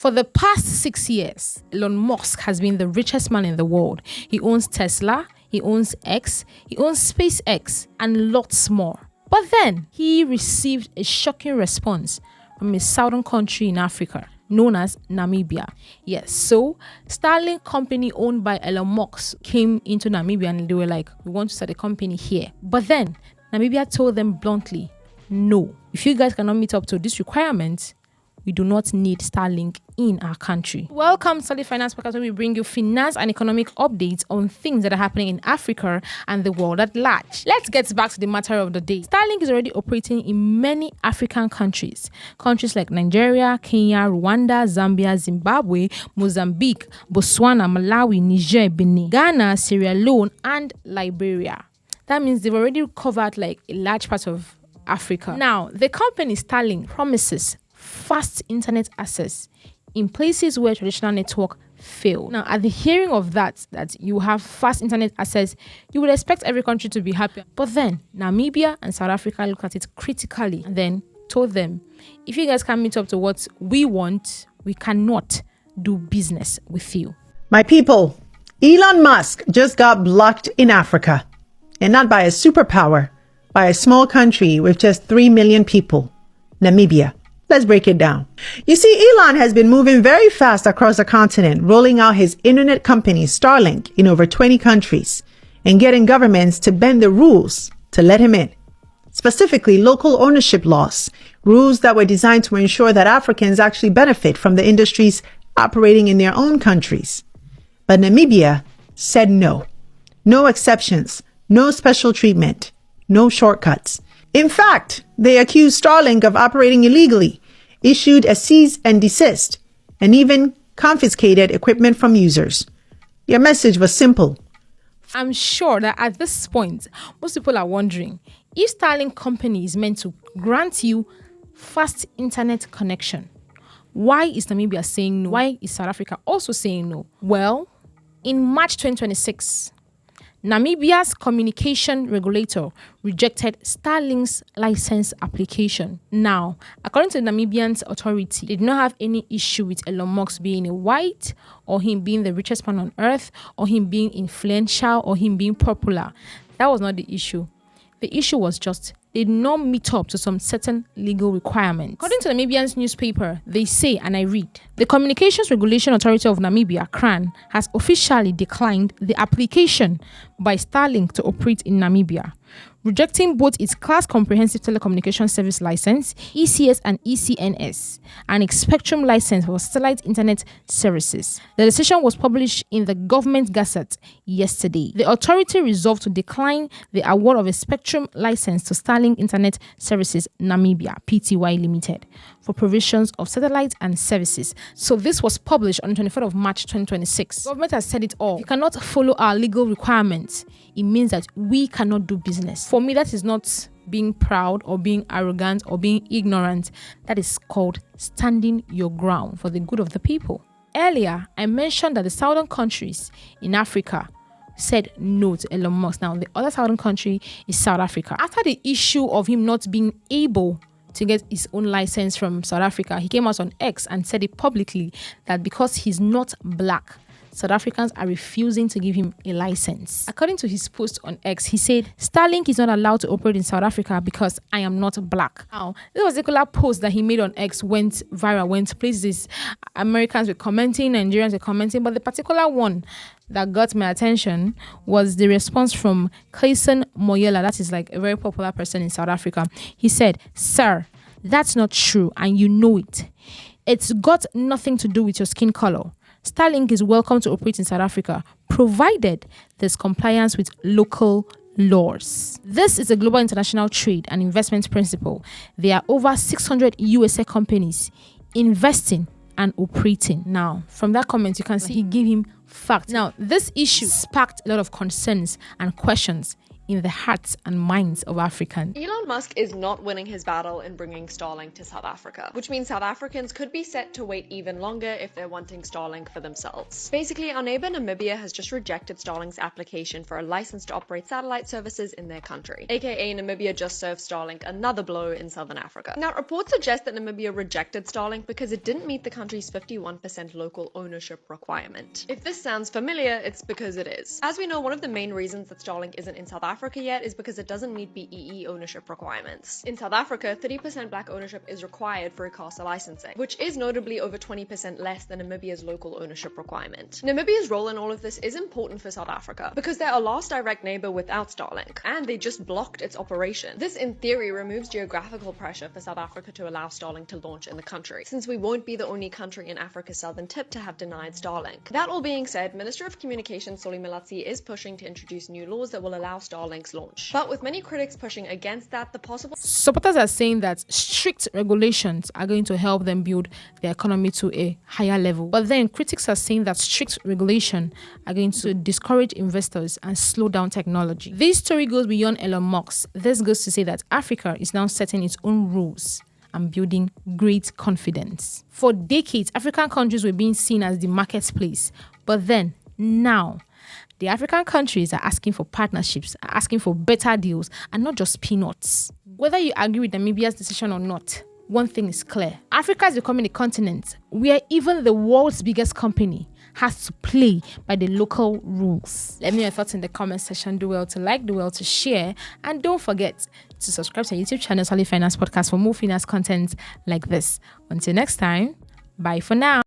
For the past 6 years, Elon Musk has been the richest man in the world. He owns Tesla, he owns X, he owns SpaceX, and lots more. But then, he received a shocking response from a southern country in Africa known as Namibia. Yes, so Starlink company owned by Elon Musk came into Namibia and they were like, we want to start a company here. But then, Namibia told them bluntly, no, if you guys cannot meet up to this requirement, we do not need Starlink in our country. Welcome to Solid Finance Podcast, where we bring you finance and economic updates on things that are happening in Africa and the world at large. Let's get back to the matter of the day. Starlink is already operating in many African countries. Countries like Nigeria, Kenya, Rwanda, Zambia, Zimbabwe, Mozambique, Botswana, Malawi, Niger, Benin, Ghana, Sierra Leone, and Liberia. That means they've already covered like a large part of Africa. Now, the company Starlink promises fast internet access in places where traditional network fail. Now, at the hearing of that you have fast internet access, you would expect every country to be happy. But then Namibia and South Africa looked at it critically and then told them, if you guys can't meet up to what we want, we cannot do business with you. My people, Elon Musk just got blocked in Africa, and not by a superpower, by a small country with just 3 million people, Namibia. Let's break it down. You see, Elon has been moving very fast across the continent, rolling out his internet company, Starlink, in over 20 countries and getting governments to bend the rules to let him in. Specifically, local ownership laws, rules that were designed to ensure that Africans actually benefit from the industries operating in their own countries. But Namibia said no. No exceptions, no special treatment, no shortcuts. In fact, they accused Starlink of operating illegally, issued a cease and desist, and even confiscated equipment from users. Their message was simple. I'm sure that at this point, most people are wondering, if Starlink company is meant to grant you fast internet connection, why is Namibia saying no? Why is South Africa also saying no? Well, in March 2026, Namibia's communication regulator rejected Starlink's license application. Now, according to the Namibian authority, they did not have any issue with Elon Musk being a white, or him being the richest man on earth, or him being influential, or him being popular. That was not the issue. The issue was just they did not meet up to some certain legal requirements. According to the Namibian newspaper, they say, and I read, the Communications Regulation Authority of Namibia, CRAN, has officially declined the application by Starlink to operate in Namibia, rejecting both its Class Comprehensive Telecommunication Service License, ECS and ECNS, and its Spectrum License for satellite internet services. The decision was published in the Government Gazette yesterday. The authority resolved to decline the award of a Spectrum License to Starlink Internet Services Namibia, Pty Limited, for provisions of satellite and services. So this was published on the 24th of March 2026. The government has said it all. If you cannot follow our legal requirements, it means that we cannot do business. For me, that is not being proud or being arrogant or being ignorant. That is called standing your ground for the good of the people. Earlier, I mentioned that the southern countries in Africa said no to Elon Musk. Now, the other southern country is South Africa. After the issue of him not being able to get his own license from South Africa, he came out on X and said it publicly that because he's not black, South Africans are refusing to give him a license. According to his post on X, he said, Starlink is not allowed to operate in South Africa because I am not black. Now, this particular post that he made on X went viral, went places. Americans were commenting, Nigerians were commenting, but the particular one that got my attention was the response from Clayson Moyela. That is like a very popular person in South Africa. He said, sir, that's not true and you know it. It's got nothing to do with your skin color. Starlink is welcome to operate in South Africa, provided there's compliance with local laws. This is a global international trade and investment principle. There are over 600 USA companies investing and operating. Now, from that comment, you can see he gave him facts. Now, this issue sparked a lot of concerns and questions in the hearts and minds of Africans. Elon Musk is not winning his battle in bringing Starlink to South Africa, which means South Africans could be set to wait even longer if they're wanting Starlink for themselves. Basically, our neighbor Namibia has just rejected Starlink's application for a license to operate satellite services in their country, aka Namibia just served Starlink another blow in southern Africa. Now, reports suggest that Namibia rejected Starlink because it didn't meet the country's 51% local ownership requirement. If this sounds familiar, it's because it is. As we know, one of the main reasons that Starlink isn't in South Africa yet is because it doesn't meet BEE ownership requirements. In South Africa, 30% black ownership is required for ICASA licensing, which is notably over 20% less than Namibia's local ownership requirement. Namibia's role in all of this is important for South Africa because they're our last direct neighbor without Starlink, and they just blocked its operation. This, in theory, removes geographical pressure for South Africa to allow Starlink to launch in the country, since we won't be the only country in Africa's southern tip to have denied Starlink. That all being said, Minister of Communications Solly Malatsi is pushing to introduce new laws that will allow Starlink's launch. But with many critics pushing against that, the possible Supporters are saying that strict regulations are going to help them build their economy to a higher level. But then critics are saying that strict regulation are going to discourage investors and slow down technology. This story goes beyond Elon Musk. This goes to say that Africa is now setting its own rules and building great confidence. For decades, African countries were being seen as the marketplace. But then, now, the African countries are asking for partnerships, are asking for better deals, and not just peanuts. Whether you agree with Namibia's decision or not, one thing is clear. Africa is becoming a continent where even the world's biggest company has to play by the local rules. Let me know your thoughts in the comment section. Do well to like, do well to share, and don't forget to subscribe to our YouTube channel, Solid Finance Podcast, for more finance content like this. Until next time, bye for now.